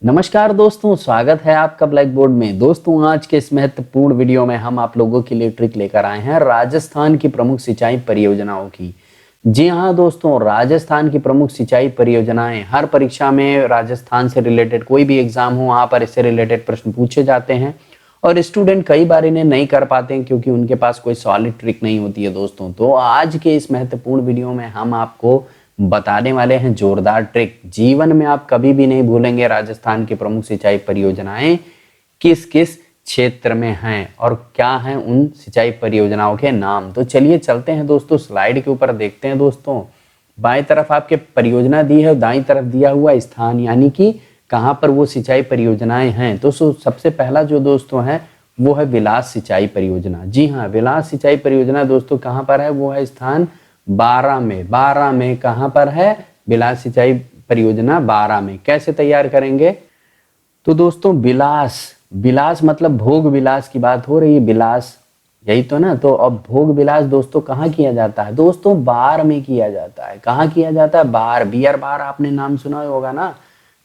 नमस्कार दोस्तों, स्वागत है आपका ब्लैक बोर्ड में। दोस्तों, आज के इस महत्वपूर्ण वीडियो में हम आप लोगों के लिए ट्रिक लेकर आए हैं राजस्थान की प्रमुख सिंचाई परियोजनाओं की। जी हाँ दोस्तों, राजस्थान की प्रमुख सिंचाई परियोजनाएं हर परीक्षा में राजस्थान से रिलेटेड कोई भी एग्जाम हो, वहाँ पर इससे रिलेटेड प्रश्न पूछे जाते हैं और स्टूडेंट कई बार इन्हें नहीं कर पाते हैं क्योंकि उनके पास कोई सॉलिड ट्रिक नहीं होती है दोस्तों। तो आज के इस महत्वपूर्ण वीडियो में हम आपको बताने वाले हैं जोरदार ट्रिक। जीवन में आप कभी भी नहीं भूलेंगे राजस्थान की प्रमुख सिंचाई परियोजनाएं किस किस क्षेत्र में हैं और क्या हैं उन सिंचाई परियोजनाओं के नाम। तो चलिए चलते हैं दोस्तों, स्लाइड के ऊपर देखते हैं। दोस्तों, बाएं तरफ आपके परियोजना दी है और दाईं तरफ दिया हुआ स्थान, यानी कि कहाँ पर वो सिंचाई परियोजनाएं हैं। तो सबसे पहला जो दोस्तों है वो है विलास सिंचाई परियोजना। जी हाँ, विलास सिंचाई परियोजना दोस्तों कहाँ पर है, वो है स्थान 12 में। 12 में कहाँ पर है विलास सिंचाई परियोजना? 12 में। कैसे तैयार करेंगे? तो दोस्तों विलास मतलब भोग विलास की बात हो रही है। विलास यही तो ना। तो अब भोग विलास दोस्तों कहाँ किया जाता है? दोस्तों बार में किया जाता है। कहाँ किया जाता है? बार। बियर बार आपने नाम सुना होगा ना,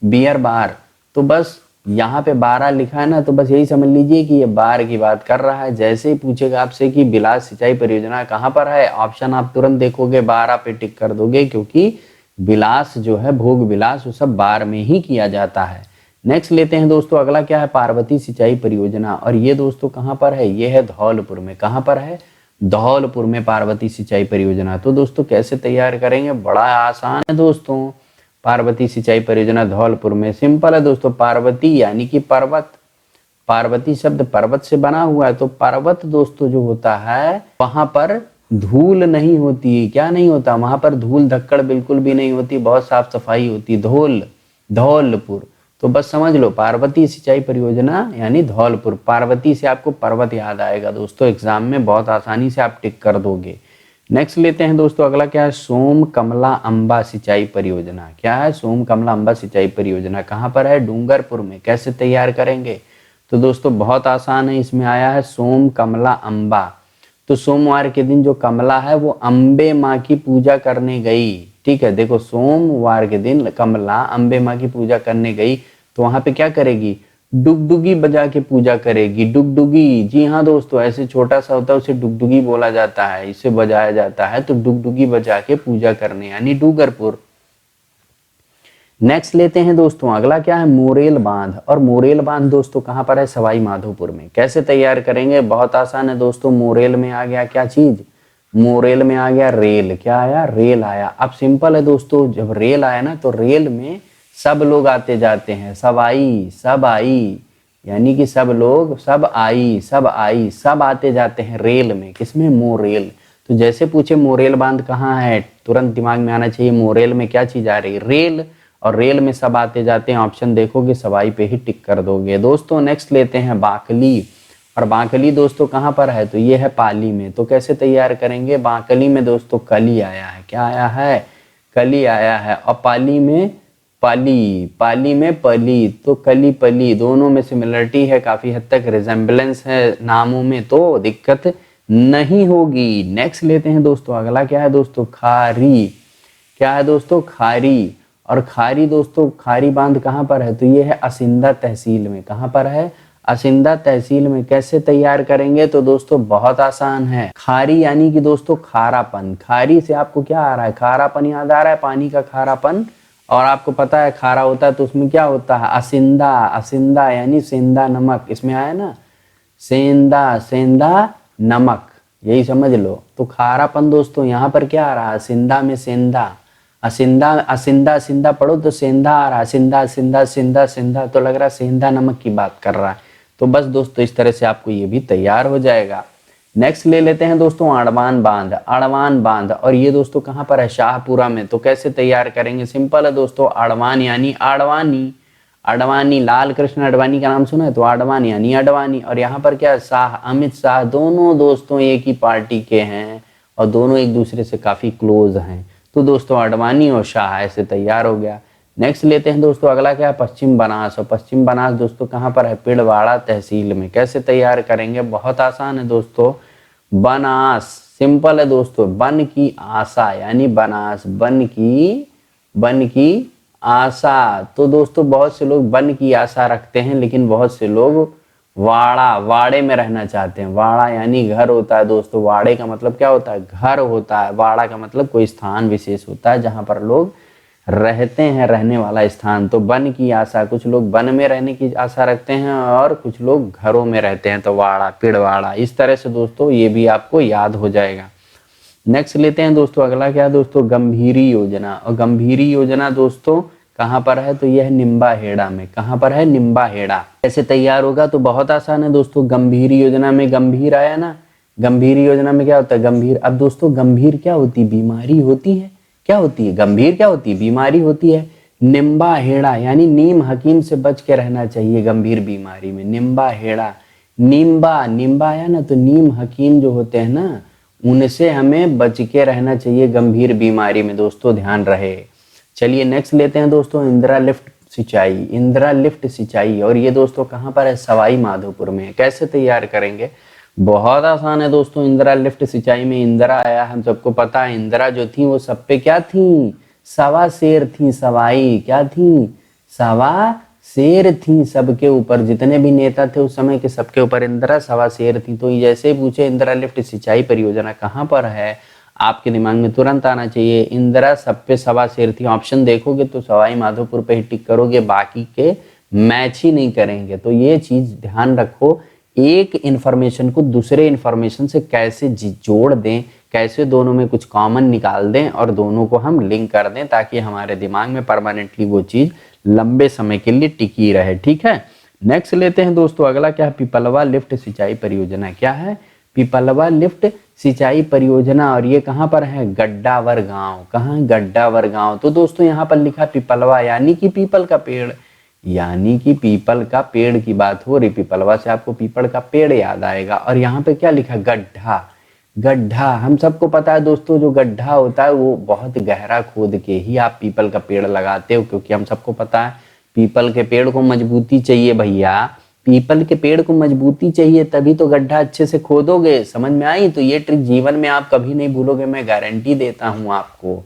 बियर बार। तो बस यहाँ पे 12 लिखा है ना, तो बस यही समझ लीजिए कि ये बार की बात कर रहा है। जैसे ही पूछेगा आपसे कि विलास सिंचाई परियोजना कहाँ पर है, ऑप्शन आप तुरंत देखोगे 12 पे टिक कर दोगे, क्योंकि विलास जो है भोग विलास वो सब बार में ही किया जाता है। नेक्स्ट लेते हैं दोस्तों, अगला क्या है? पार्वती सिंचाई परियोजना। और ये दोस्तों कहाँ पर है? ये है धौलपुर में। कहाँ पर है? धौलपुर में पार्वती सिंचाई परियोजना। तो दोस्तों कैसे तैयार करेंगे? बड़ा आसान है दोस्तों। पार्वती सिंचाई परियोजना धौलपुर में। सिंपल है दोस्तों। पार्वती यानी कि पर्वत। पार्वती शब्द पर्वत से बना हुआ है। तो पर्वत दोस्तों जो होता है वहां पर धूल नहीं होती। क्या नहीं होता? वहां पर धूल धक्कड़ बिल्कुल भी नहीं होती, बहुत साफ सफाई होती। धौलपुर। तो बस समझ लो, पार्वती सिंचाई परियोजना यानी धौलपुर। पार्वती से आपको पर्वत याद आएगा दोस्तों, एग्जाम में बहुत आसानी से आप टिक कर दोगे। नेक्स्ट लेते हैं दोस्तों, अगला क्या है? सोम कमला अंबा सिंचाई परियोजना। क्या है? सोम कमला अंबा सिंचाई परियोजना कहाँ पर है? डूंगरपुर में। कैसे तैयार करेंगे? तो दोस्तों बहुत आसान है। इसमें आया है सोम कमला अंबा। तो सोमवार के दिन जो कमला है वो अम्बे माँ की पूजा करने गई। ठीक है, देखो सोमवार के दिन कमला अम्बे माँ की पूजा करने गई, तो वहां पे क्या करेगी? डुगडुगी बजा के पूजा करेगी। डुगडुगी, जी हाँ दोस्तों, ऐसे छोटा सा होता है उसे डुगडुगी बोला जाता है, इसे बजाया जाता है। तो डुगडुगी बजा के पूजा करने यानी डूंगरपुर। नेक्स्ट लेते हैं दोस्तों, अगला क्या है? मोरेल बांध। और मोरेल बांध दोस्तों कहाँ पर है? सवाई माधोपुर में। कैसे तैयार करेंगे? बहुत आसान है दोस्तों। मोरेल में आ गया क्या चीज? मोरेल में आ गया रेल। क्या आया? रेल आया। अब सिंपल है दोस्तों, जब रेल आया ना तो रेल में सब लोग आते जाते हैं। सब आई यानी कि सब लोग, सब आई, सब आते जाते हैं रेल में। किसमें? मोरेल। तो जैसे पूछे मोरेल बांध कहाँ है, तुरंत दिमाग में आना चाहिए मोरेल में क्या चीज आ रही? रेल। और रेल में सब आते जाते हैं, ऑप्शन देखोगे सवाई पे ही टिक कर दोगे दोस्तों। नेक्स्ट लेते हैं बाकली। और बाकली दोस्तों कहाँ पर है? तो ये है पाली में। तो कैसे तैयार करेंगे? बाकली में दोस्तों कली आया है। क्या आया है? कली आया है। और पाली में पाली में पली। तो कली पली दोनों में सिमिलरिटी है, काफी हद तक रिजेम्बलेंस है नामों में, तो दिक्कत नहीं होगी। नेक्स्ट लेते हैं दोस्तों, अगला क्या है दोस्तों? खारी। क्या है दोस्तों? खारी। और खारी दोस्तों, खारी बांध कहाँ पर है? तो ये है असिंदा तहसील में। कहाँ पर है? असिंदा तहसील में। कैसे तैयार करेंगे? तो दोस्तों बहुत आसान है। खारी यानी कि दोस्तों खारापन। खारी से आपको क्या आ रहा है? खारापन याद आ रहा है, पानी का खारापन। और आपको पता है खारा होता है तो उसमें क्या होता है? असिंदा। असिंदा यानी सेंधा नमक। इसमें आया ना, सेंधा नमक, यही समझ लो। तो खारापन दोस्तों यहाँ पर क्या आ रहा है? असिंदा में सेंधा। असिंदा पढ़ो तो सेंधा आ रहा है। सिंधा तो लग रहा है सेंधा नमक की बात कर रहा है। तो बस दोस्तों इस तरह से आपको ये भी तैयार हो जाएगा। नेक्स्ट ले लेते हैं दोस्तों अड़वान बांध। और ये दोस्तों कहाँ पर है? शाहपुरा में। तो कैसे तैयार करेंगे? सिंपल है दोस्तों। अड़वान यानी अडवाणी, लाल कृष्ण अडवाणी का नाम सुना है? तो अडवाणी यानी अडवाणी। और यहाँ पर क्या? शाह, अमित शाह। दोनों दोस्तों एक ही पार्टी के हैं और दोनों एक दूसरे से काफी क्लोज हैं। तो दोस्तों अडवाणी और शाह, ऐसे तैयार हो गया। नेक्स्ट लेते हैं दोस्तों, अगला क्या है? पश्चिम बनास। और पश्चिम बनास दोस्तों कहाँ पर है? पिड़वाड़ा तहसील में। कैसे तैयार करेंगे? बहुत आसान है दोस्तों। बनास, सिंपल है दोस्तों। बन की आशा यानी बनास। बन की आशा, तो दोस्तों बहुत से लोग वन की आशा रखते हैं, लेकिन बहुत से लोग वाड़े में रहना चाहते हैं। वाड़ा यानी घर होता है दोस्तों। वाड़े का मतलब क्या होता है? घर होता है। वाड़ा का मतलब कोई स्थान विशेष होता है जहां पर लोग रहते हैं, रहने वाला स्थान। तो वन की आशा, कुछ लोग वन में रहने की आशा रखते हैं और कुछ लोग घरों में रहते हैं, तो वाड़ा, पिड़वाड़ा, इस तरह से दोस्तों ये भी आपको याद हो जाएगा। नेक्स्ट लेते हैं दोस्तों, अगला क्या है दोस्तों? गंभीरी योजना। और गंभीरी योजना दोस्तों कहाँ पर है? तो यह निम्बा हेड़ा में। कहाँ पर है? निम्बा हेड़ा। कैसे तैयार होगा? तो बहुत आसान है दोस्तों। गंभीर योजना में गंभीर आया ना, गंभीर योजना में क्या होता है? गंभीर। अब दोस्तों गंभीर क्या होती? बीमारी होती है। क्या होती है? गंभीर क्या होती है? बीमारी होती है। निम्बा हेड़ा यानी नीम हकीम से बच के रहना चाहिए गंभीर बीमारी में। निम्बा हेड़ा, निम्बा, निम्बा आया ना, तो नीम हकीम जो होते हैं ना, उनसे हमें बच के रहना चाहिए गंभीर बीमारी में दोस्तों, ध्यान रहे। चलिए नेक्स्ट लेते हैं दोस्तों, इंदिरा लिफ्ट सिंचाई। इंदिरा लिफ्ट सिंचाई, और ये दोस्तों कहाँ पर है? सवाई माधोपुर में। कैसे तैयार करेंगे? बहुत आसान है दोस्तों। इंदिरा लिफ्ट सिंचाई में इंदिरा आया, हम सबको पता है। इंदिरा जो थी वो सब पे क्या थी? सवा शेर थी। सवाई क्या थी? सवा शेर थी सबके ऊपर। जितने भी नेता थे उस समय के, सबके ऊपर इंदिरा सवा शेर थी। तो जैसे पूछे इंदिरा लिफ्ट सिंचाई परियोजना कहाँ पर है, आपके दिमाग में तुरंत आना चाहिए इंदिरा सब पे सवा शेर थी। ऑप्शन देखोगे तो सवाई माधोपुर पे ही टिक करोगे, बाकी के मैच ही नहीं करेंगे। तो ये चीज ध्यान रखो, एक इंफॉर्मेशन को दूसरे इंफॉर्मेशन से कैसे जोड़ दें, कैसे दोनों में कुछ कॉमन निकाल दें और दोनों को हम लिंक कर दें, ताकि हमारे दिमाग में परमानेंटली वो चीज लंबे समय के लिए टिकी रहे। ठीक है, नेक्स्ट लेते हैं दोस्तों, अगला क्या है? पिपलवा लिफ्ट सिंचाई परियोजना। क्या है? पिपलवा लिफ्ट सिंचाई परियोजना, और ये कहाँ पर है? गड्डावर गांव। कहाँ? गड्डावर गांव। तो दोस्तों यहाँ पर लिखा पिपलवा यानी कि पीपल का पेड़, यानी कि पीपल का पेड़ की बात हो रही। पिपलवा से आपको पीपल का पेड़ याद आएगा। और यहाँ पे क्या लिखा? गड्ढा। गड्ढा, हम सबको पता है दोस्तों, जो गड्ढा होता है वो बहुत गहरा खोद के ही आप पीपल का पेड़ लगाते हो, क्योंकि हम सबको पता है पीपल के पेड़ को मजबूती चाहिए भैया। पीपल के पेड़ को मजबूती चाहिए, तभी तो गड्ढा अच्छे से खोदोगे। समझ में आई? तो ये ट्रिक जीवन में आप कभी नहीं भूलोगे, मैं गारंटी देता हूं आपको।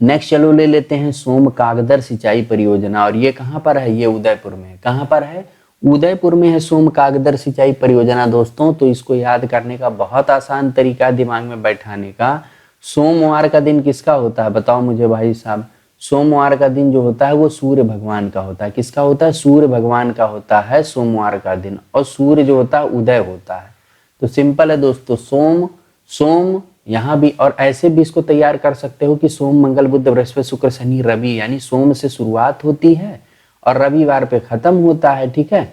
नेक्स्ट चलो ले लेते हैं सोम कागदर सिंचाई परियोजना, और ये कहाँ पर है? ये उदयपुर में। कहाँ पर है? उदयपुर में है सोम कागदर सिंचाई परियोजना दोस्तों। तो इसको याद करने का बहुत आसान तरीका है दिमाग में बैठाने का। सोमवार का दिन किसका होता है? बताओ मुझे भाई साहब। सोमवार का दिन जो होता है वो सूर्य भगवान का होता है। किसका होता है? सूर्य भगवान का होता है सोमवार का दिन, और सूर्य जो होता है उदय होता है। तो सिंपल है दोस्तों, सोम, सोम यहाँ भी, और ऐसे भी इसको तैयार कर सकते हो कि सोम मंगल बुध बृहस्पति शुक्र शनि रवि, यानी सोम से शुरुआत होती है और रविवार पे खत्म होता है। ठीक है,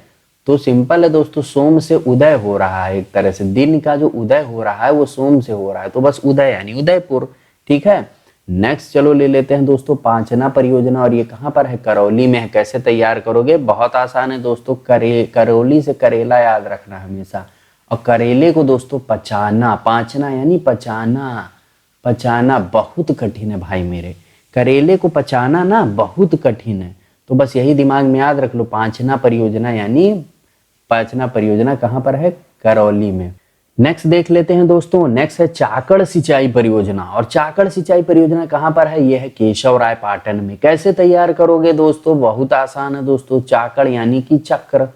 तो सिंपल है दोस्तों, सोम से उदय हो रहा है। एक तरह से दिन का जो उदय हो रहा है वो सोम से हो रहा है, तो बस उदय यानी उदयपुर। ठीक है, नेक्स्ट चलो ले लेते हैं दोस्तों पांचना परियोजना, और ये कहाँ पर है? करौली में है। कैसे तैयार करोगे? बहुत आसान है दोस्तों। करौली से करेला याद रखना हमेशा, और करेले को दोस्तों पचाना। पांचना यानी पचाना। पचाना बहुत कठिन है भाई मेरे, करेले को पचाना ना बहुत कठिन है। तो बस यही दिमाग में याद रख लो, पांचना परियोजना यानी पांचना परियोजना कहाँ पर है? करौली में। नेक्स्ट देख लेते हैं दोस्तों, नेक्स्ट है चाकड़ सिंचाई परियोजना, और चाकड़ सिंचाई परियोजना कहाँ पर है? यह है केशवराय पाटन में। कैसे तैयार करोगे दोस्तों? बहुत आसान है दोस्तों। चाकड़ यानी कि चक्र,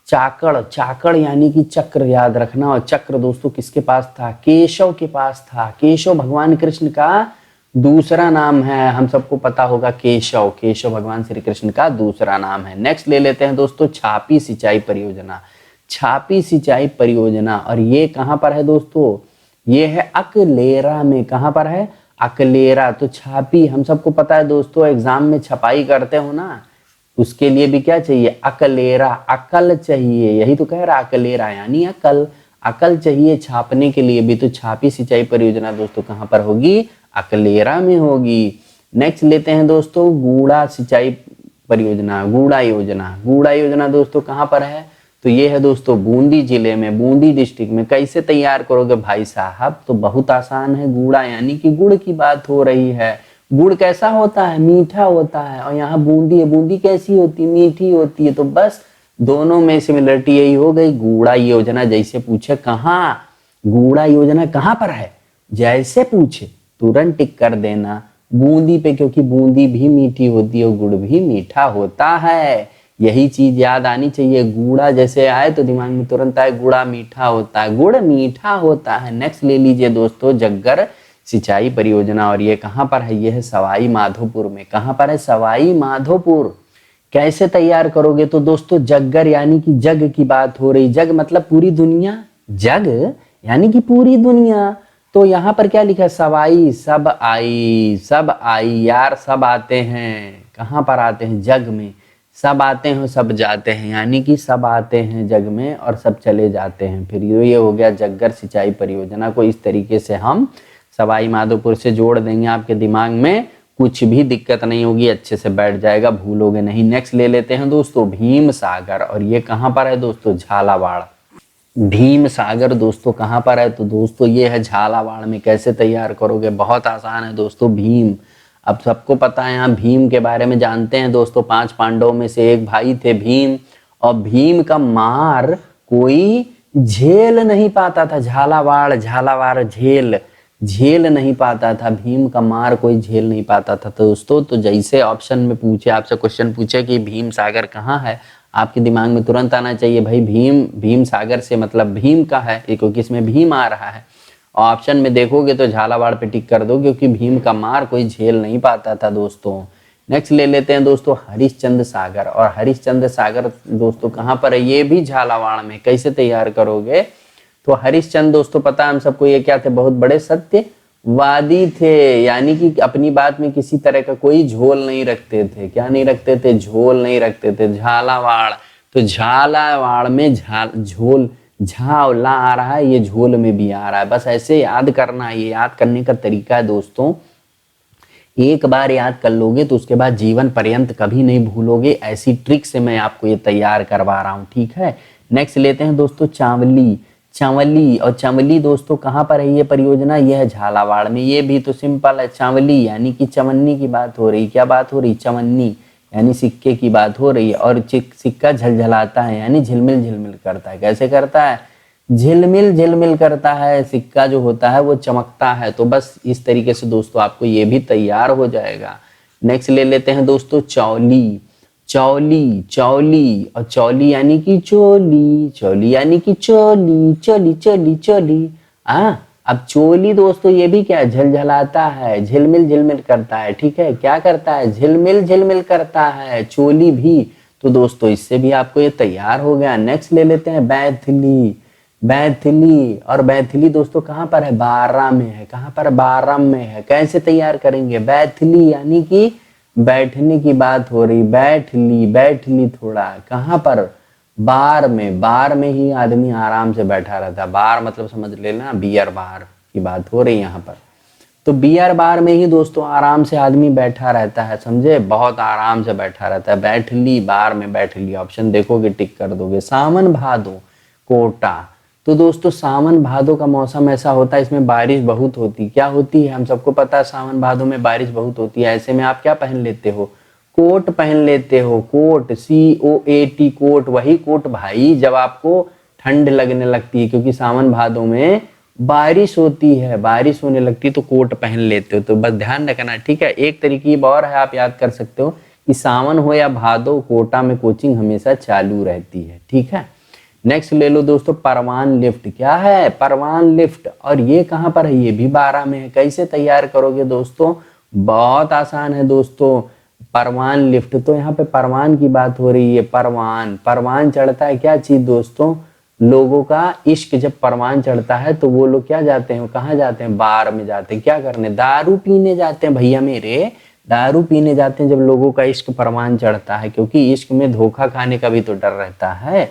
चाकड़, चाकड़ यानी कि चक्र याद रखना। और चक्र दोस्तों किसके पास था? केशव के पास था। केशव भगवान कृष्ण का दूसरा नाम है, हम सबको पता होगा केशव। केशव भगवान श्री कृष्ण का दूसरा नाम है। नेक्स्ट ले लेते हैं दोस्तों छापी सिंचाई परियोजना। छापी सिंचाई परियोजना, और ये कहाँ पर है दोस्तों? ये है अकलेरा में। कहाँ पर है? अकलेरा। तो छापी हम सबको पता है दोस्तों, एग्जाम में छपाई करते हो ना, उसके लिए भी क्या चाहिए? अकलेरा, अकल चाहिए। यही तो कह रहा, अकलेरा यानी अकल, अकल चाहिए छापने के लिए भी। तो छापी सिंचाई परियोजना दोस्तों कहाँ पर होगी? अकलेरा में होगी। नेक्स्ट लेते हैं दोस्तों गूड़ा सिंचाई परियोजना, गूड़ा योजना। गूड़ा योजना दोस्तों कहाँ पर है? तो ये है दोस्तों बूंदी जिले में, बूंदी डिस्ट्रिक्ट में। कैसे तैयार करोगे भाई साहब? तो बहुत आसान है। गूड़ा यानी कि गुड़ की बात हो रही है। गुड़ कैसा होता है? मीठा होता है। और यहाँ बूंदी है, बूंदी कैसी होती है? मीठी होती है। तो बस दोनों में सिमिलरिटी यही हो गई। गूड़ा योजना जैसे पूछे कहाँ, गूड़ा योजना कहाँ पर है, जैसे पूछे तुरंत टिक कर देना। बूंदी पे, क्योंकि बूंदी भी मीठी होती है और गुड़ भी मीठा होता है। यही चीज याद आनी चाहिए। गुड़ा जैसे आए तो दिमाग में तुरंत आए गुड़ा मीठा होता है, गुड़ मीठा होता है। नेक्स्ट ले लीजिए दोस्तों, जग्गर सिंचाई परियोजना, और ये कहाँ पर है? ये है सवाई माधोपुर में। कहाँ पर है? सवाई माधोपुर। कैसे तैयार करोगे? तो दोस्तों जग्गर यानी कि जग की बात हो रही। जग मतलब पूरी दुनिया, जग यानी कि पूरी दुनिया। तो यहाँ पर क्या लिखा है? सवाई, सब आई, सब आई यार, सब आते हैं। कहाँ पर आते हैं? जग में। सब आते हैं सब जाते हैं, यानी कि सब आते हैं जग में और सब चले जाते हैं। फिर ये हो गया जग्गर सिंचाई परियोजना को इस तरीके से हम सवाई माधोपुर से जोड़ देंगे। आपके दिमाग में कुछ भी दिक्कत नहीं होगी, अच्छे से बैठ जाएगा, भूलोगे नहीं। नेक्स्ट ले लेते हैं दोस्तों भीम सागर, और ये कहाँ पर है दोस्तों? झालावाड़। भीम सागर दोस्तों कहाँ पर है? तो दोस्तों ये है झालावाड़ में। कैसे तैयार करोगे? बहुत आसान है दोस्तों। भीम, अब सबको पता है, यहाँ भीम के बारे में जानते हैं दोस्तों। 5 पांडवों में से एक भाई थे भीम, और भीम का मार कोई झेल नहीं पाता था। झालावाड़, झालावाड़ झेल, झेल नहीं पाता था। भीम का मार कोई झेल नहीं पाता था। तो दोस्तों तो जैसे ऑप्शन में पूछे, आपसे क्वेश्चन पूछे कि भीम सागर कहाँ है, आपके दिमाग में तुरंत आना चाहिए भाई भीम, भीम सागर से मतलब भीम का है, क्योंकि इसमें भीम आ रहा है। और ऑप्शन में देखोगे तो झालावाड़ पे टिक कर दो, क्योंकि भीम का मार कोई झेल नहीं पाता था दोस्तों। नेक्स्ट ले लेते हैं दोस्तों हरिश्चंद्र सागर, और हरिश्चंद्र सागर दोस्तों कहाँ पर है? ये भी झालावाड़ में। कैसे तैयार करोगे? तो हरिश्चंद्र दोस्तों पता है हम सबको, ये क्या थे? बहुत बड़े सत्यवादी थे, यानी कि अपनी बात में किसी तरह का कोई झोल नहीं रखते थे। क्या नहीं रखते थे? झोल नहीं रखते थे। झालावाड़, तो झालावाड़ में झोल, झावला आ रहा है, ये झोल में भी आ रहा है। बस ऐसे याद करना है। ये याद करने का तरीका है दोस्तों, एक बार याद कर लोगे तो उसके बाद जीवन पर्यंत कभी नहीं भूलोगे। ऐसी ट्रिक से मैं आपको ये तैयार करवा रहा हूँ, ठीक है। नेक्स्ट लेते हैं दोस्तों चावली, चावली, और चावली दोस्तों कहाँ पर है ये परियोजना? ये है झालावाड़ में। ये भी तो सिंपल है, चावली यानी कि चवन्नी की बात हो रही। क्या बात हो रही? चवन्नी यानी सिक्के की बात हो रही है। और सिक्का झलझलाता है यानी झिलमिल झिलमिल करता है। कैसे करता है? झिलमिल झिलमिल करता है। सिक्का जो होता है वो चमकता है। तो बस इस तरीके से दोस्तों आपको ये भी तैयार हो जाएगा। नेक्स्ट ले लेते हैं दोस्तों चौली, चौली, चौली, और चौली यानी कि चोली, चौली यानी कि चोली, चोली चोली चोली। अब चोली दोस्तों ये भी क्या? झलझलाता है, झिलमिल झिलमिल करता है, ठीक है। क्या करता है? झिलमिल झिलमिल करता है, चोली भी। तो दोस्तों इससे भी आपको ये तैयार हो गया। नेक्स्ट ले लेते हैं बैथली, बैथली, और बैथली दोस्तों कहाँ पर है? बारां में है। कहाँ पर? बारां में है। कैसे तैयार करेंगे? बैथली यानी कि बैठने की बात हो रही। बैठ ली, बैठ ली थोड़ा। कहाँ पर? बार में। बार में ही आदमी आराम से बैठा रहता है। बार मतलब समझ लेना बियर बार की बात हो रही यहाँ पर। तो बियर बार में ही दोस्तों आराम से आदमी बैठा रहता है, समझे, बहुत आराम से बैठा रहता है। बैठ ली, बार में बैठ ली। ऑप्शन देखोगे टिक कर दोगे। सावन भादो, कोटा। तो दोस्तों सावन भादो का मौसम ऐसा होता है, इसमें बारिश बहुत होती। क्या होती है? हम सबको पता है सावन भादो में बारिश बहुत होती है। ऐसे में आप क्या पहन लेते हो? कोट पहन लेते हो। Coat, COAT, coat. वही कोट भाई जब आपको ठंड लगने लगती है, क्योंकि सावन भादो में बारिश होती है, बारिश होने लगती है, तो कोट पहन लेते हो। तो बस ध्यान रखना, ठीक है। एक तरकीब और है, आप याद कर सकते हो कि सावन हो या भादो, कोटा में कोचिंग हमेशा चालू रहती है, ठीक है। नेक्स्ट ले लो दोस्तों परवान लिफ्ट। क्या है? परवान लिफ्ट, और ये कहाँ पर है? ये भी बारां में है। कैसे तैयार करोगे दोस्तों? बहुत आसान है दोस्तों। परवान लिफ्ट, तो यहाँ पे परवान की बात हो रही है। परवान, परवान चढ़ता है क्या चीज दोस्तों? लोगों का इश्क। जब परवान चढ़ता है तो वो लोग क्या जाते हैं? कहाँ जाते हैं? बार में जाते हैं। क्या करने? दारू पीने जाते हैं भैया मेरे, दारू पीने जाते हैं जब लोगों का इश्क परवान चढ़ता है, क्योंकि इश्क में धोखा खाने का भी तो डर रहता है।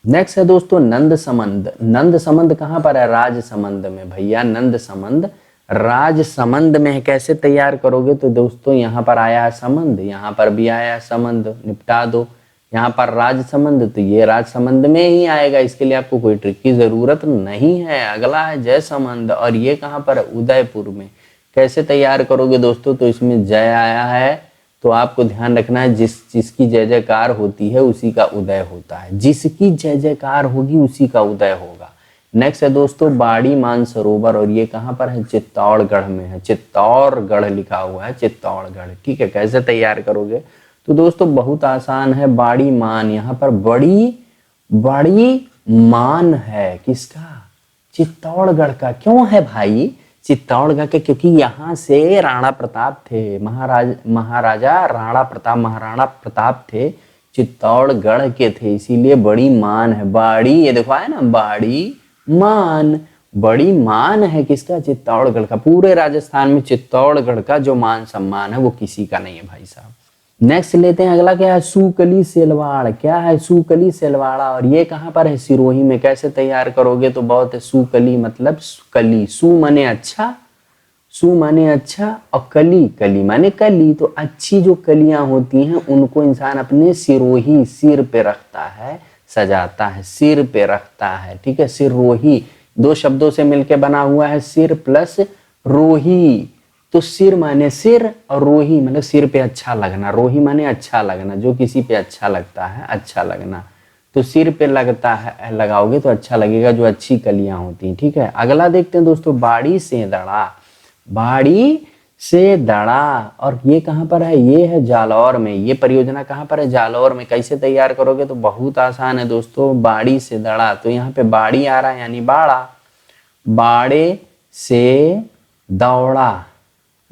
नेक्स्ट है दोस्तों नंद समंद। नंद समंद कहाँ पर है? राजसमंद में भैया। नंद समंद राजसमंद में है। कैसे तैयार करोगे? तो दोस्तों यहाँ पर आया है समंद, यहाँ पर भी आया है समंद, निपटा दो। यहाँ पर राजसमंद, तो ये राजसमंद में ही आएगा। इसके लिए आपको कोई ट्रिक की जरूरत नहीं है। अगला है जयसमंद, और ये कहाँ पर है? उदयपुर में। कैसे तैयार करोगे दोस्तों? तो इसमें जय आया है, तो आपको ध्यान रखना है जिसकी जय जयकार होती है उसी का उदय होता है। जिसकी जय जयकार होगी उसी का उदय होगा। नेक्स्ट है दोस्तों बाड़ी मानसरोवर, और ये कहाँ पर है, चित्तौड़गढ़ में है। चित्तौड़गढ़ लिखा हुआ है, चित्तौड़गढ़। ठीक है, कैसे तैयार करोगे, तो दोस्तों बहुत आसान है। बाड़ी मान, यहाँ पर बड़ी बड़ी मान है किसका, चित्तौड़गढ़ का। क्यों है भाई चित्तौड़गढ़ के, क्योंकि यहाँ से राणा प्रताप थे, महाराजा राणा प्रताप, महाराणा प्रताप थे, चित्तौड़गढ़ के थे, इसीलिए बड़ी मान है। बाड़ी, ये देखो है ना, बाड़ी मान, बड़ी मान है किसका, चित्तौड़गढ़ का। पूरे राजस्थान में चित्तौड़गढ़ का जो मान सम्मान है वो किसी का नहीं है भाई साहब। नेक्स्ट लेते हैं अगला, क्या है, सूकली सेलवाड़। क्या है, सूकली सेलवाड़ा, और ये कहाँ पर है, सिरोही में। कैसे तैयार करोगे, तो बहुत है, सूकली मतलब कली, सू माने अच्छा, सू माने अच्छा, और कली, कली माने कली। तो अच्छी जो कलियां होती हैं उनको इंसान अपने सिरोही, सिर पे रखता है, सजाता है, सिर पे रखता है। ठीक है, सिरोही दो शब्दों से मिलकर बना हुआ है, सिर प्लस रोही। तो सिर माने सिर, और रोही मतलब सिर पे अच्छा लगना, रोही माने अच्छा लगना, जो किसी पे अच्छा लगता है, अच्छा लगना। तो सिर पे लगता है, लगाओगे तो अच्छा लगेगा, जो अच्छी कलियां होती हैं। ठीक है, अगला देखते हैं दोस्तों, बाड़ी से दड़ा। बाड़ी से दड़ा, और ये कहाँ पर है, ये है जालौर में। ये परियोजना कहाँ पर है, जालौर में। कैसे तैयार करोगे, तो बहुत आसान है दोस्तों, बाड़ी से दड़ा। तो यहाँ पे बाड़ी आ रहा है यानी बाड़ा, बाड़े से दौड़ा,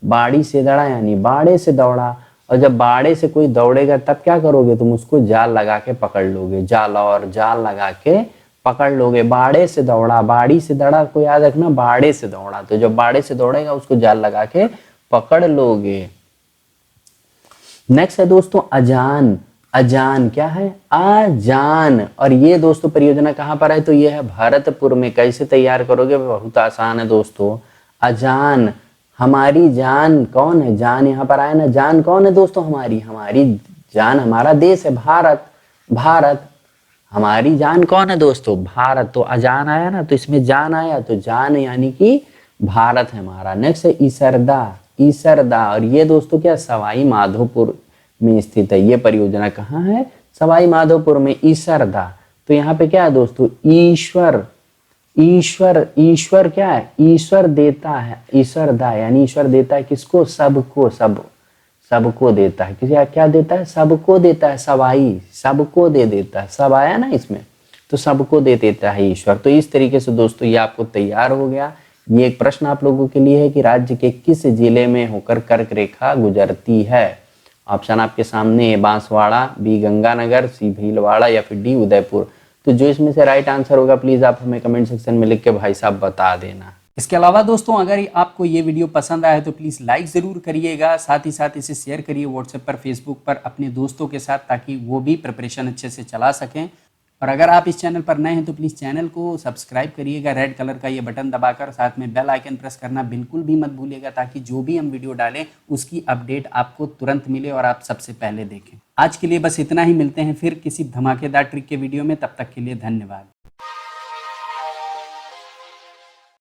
बाड़ी से दड़ा यानी बाड़े से दौड़ा। और जब बाड़े से कोई दौड़ेगा तब क्या करोगे, तुम उसको जाल लगा के पकड़ लोगे, जाल और जाल लगा के पकड़ लोगे। बाड़े से दौड़ा, बाड़ी से दड़ा को याद रखना, बाड़े से दौड़ा। तो जब बाड़े से दौड़ेगा उसको जाल लगा के पकड़ लोगे। नेक्स्ट है दोस्तों अजान। अजान क्या है, अजान, और ये दोस्तों परियोजना कहाँ पर है, तो ये है भरतपुर में। कैसे तैयार करोगे, बहुत आसान है दोस्तों। अजान, हमारी जान कौन है, जान यहाँ पर आया ना, जान कौन है दोस्तों, हमारी, हमारी जान हमारा देश है, भारत, भारत। हमारी जान कौन है दोस्तों, भारत। तो अजान आया ना, तो इसमें जान आया, तो जान यानी कि भारत है हमारा। नेक्स्ट है ईसरदा। ईसरदा, और ये दोस्तों क्या, सवाई माधोपुर में स्थित है। ये परियोजना कहाँ है, सवाई माधोपुर में, ईसरदा। तो यहाँ पे क्या है दोस्तों, ईश्वर, ईश्वर, ईश्वर क्या है, ईश्वर देता है, ईश्वरदा यानी ईश्वर देता है किसको, सबको, सब, सबको देता है। किसी क्या देता है, सबको देता है, सवाई सबको दे देता है, सब आया ना इसमें, तो सबको दे देता है ईश्वर। तो इस तरीके से दोस्तों ये आपको तैयार हो गया। ये एक प्रश्न आप लोगों के लिए है कि राज्य के किस जिले में होकर कर्क रेखा गुजरती है। ऑप्शन आपके सामने, बांसवाड़ा, बी गंगानगर, सी भीलवाड़ा, या फिर डी उदयपुर। तो जो इसमें से राइट आंसर होगा प्लीज आप हमें कमेंट सेक्शन में लिख के भाई साहब बता देना। इसके अलावा दोस्तों अगर आपको ये वीडियो पसंद आया तो प्लीज़ लाइक ज़रूर करिएगा, साथ ही साथ इसे शेयर करिए व्हाट्सएप पर, फेसबुक पर अपने दोस्तों के साथ, ताकि वो भी प्रिपरेशन अच्छे से चला सकें। और अगर आप इस चैनल पर नए हैं तो प्लीज़ चैनल को सब्सक्राइब करिएगा, रेड कलर का ये बटन दबाकर, साथ में बेल आइकन प्रेस करना बिल्कुल भी मत भूलिएगा, ताकि जो भी हम वीडियो डालें उसकी अपडेट आपको तुरंत मिले और आप सबसे पहले देखें। आज के लिए बस इतना ही, मिलते हैं फिर किसी धमाकेदार ट्रिक के वीडियो में, तब तक के लिए धन्यवाद।